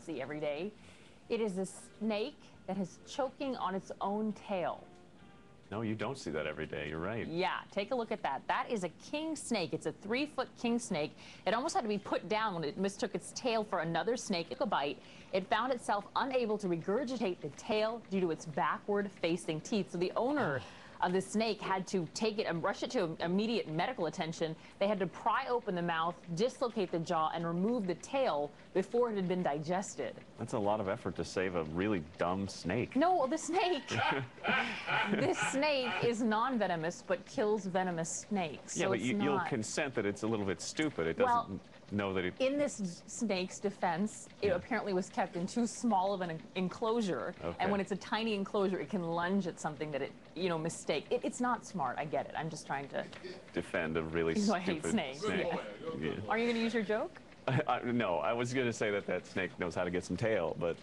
see every day. It is a snake that is choking on its own tail. No, you don't see that every day. You're right. Yeah, take a look at that. That is a king snake. It's a 3-foot king snake. It almost had to be put down when it mistook its tail for another snake. It took a bite. It found itself unable to regurgitate the tail due to its backward-facing teeth. So the owner of the snake had to take it and rush it to immediate medical attention. They had to pry open the mouth, dislocate the jaw, and remove the tail before it had been digested. That's a lot of effort to save a really dumb snake. No, the snake. This snake is non-venomous but kills venomous snakes. Yeah, so but it's you'll not. consent that it's a little bit stupid. It doesn't know that it... In this snake's defense, it apparently was kept in too small of an enclosure. Okay. And when it's a tiny enclosure, it can lunge at something that it, mistake. It's not smart. I get it. I'm just trying to defend a really I stupid hate snakes. snake. Yeah. Are you going to use your joke? No, I was going to say that snake knows how to get some tail, but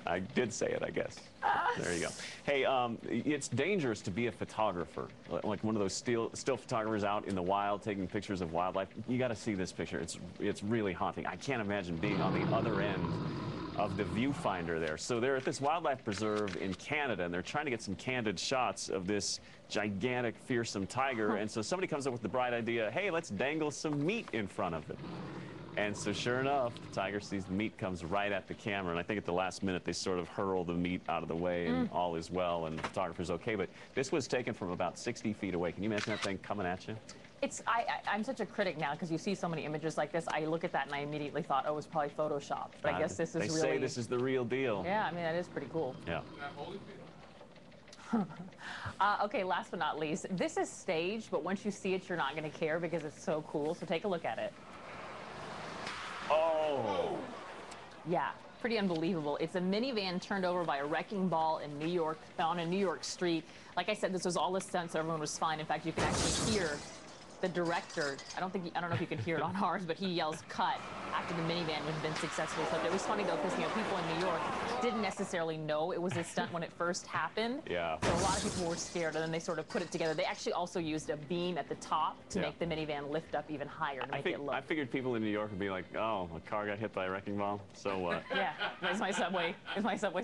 I did say it, I guess. There you go. Hey, it's dangerous to be a photographer, like one of those still photographers out in the wild taking pictures of wildlife. You got to see this picture. It's really haunting. I can't imagine being on the other end of the viewfinder there. So they're at this wildlife preserve in Canada, and they're trying to get some candid shots of this gigantic, fearsome tiger. And so somebody comes up with the bright idea, hey, let's dangle some meat in front of it. And so sure enough, the tiger sees the meat comes right at the camera, and I think at the last minute they sort of hurl the meat out of the way, and all is well, and the photographer's okay. But this was taken from about 60 feet away. Can you imagine that thing coming at you? I'm such a critic now because you see so many images like this. I look at that and I immediately thought, oh, it was probably Photoshopped. But I guess this is really... They say this is the real deal. Yeah, I mean, that is pretty cool. Yeah. Okay, last but not least, this is staged, but once you see it, you're not going to care because it's so cool. So take a look at it. Oh! Yeah, pretty unbelievable. It's a minivan turned over by a wrecking ball in New York, on a New York street. Like I said, this was all a stunt, so everyone was fine. In fact, you can actually hear the director. I don't know if you can hear it on ours, but he yells "cut" after the minivan had been successfully flipped. It was funny though, because people in New York didn't necessarily know it was a stunt when it first happened. Yeah. So a lot of people were scared, and then they sort of put it together. They actually also used a beam at the top to make the minivan lift up even higher to make it look. I figured people in New York would be like, oh, a car got hit by a wrecking ball, so what? Yeah. Is my subway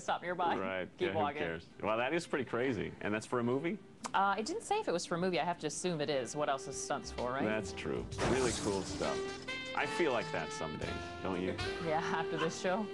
stop nearby? Right. Keep walking. Who cares? Well, that is pretty crazy, and that's for a movie. It didn't say if it was for a movie. I have to assume it is. What else is stunts for, right? That's true. Really cool stuff. I feel like that someday, don't you? Yeah, after this show.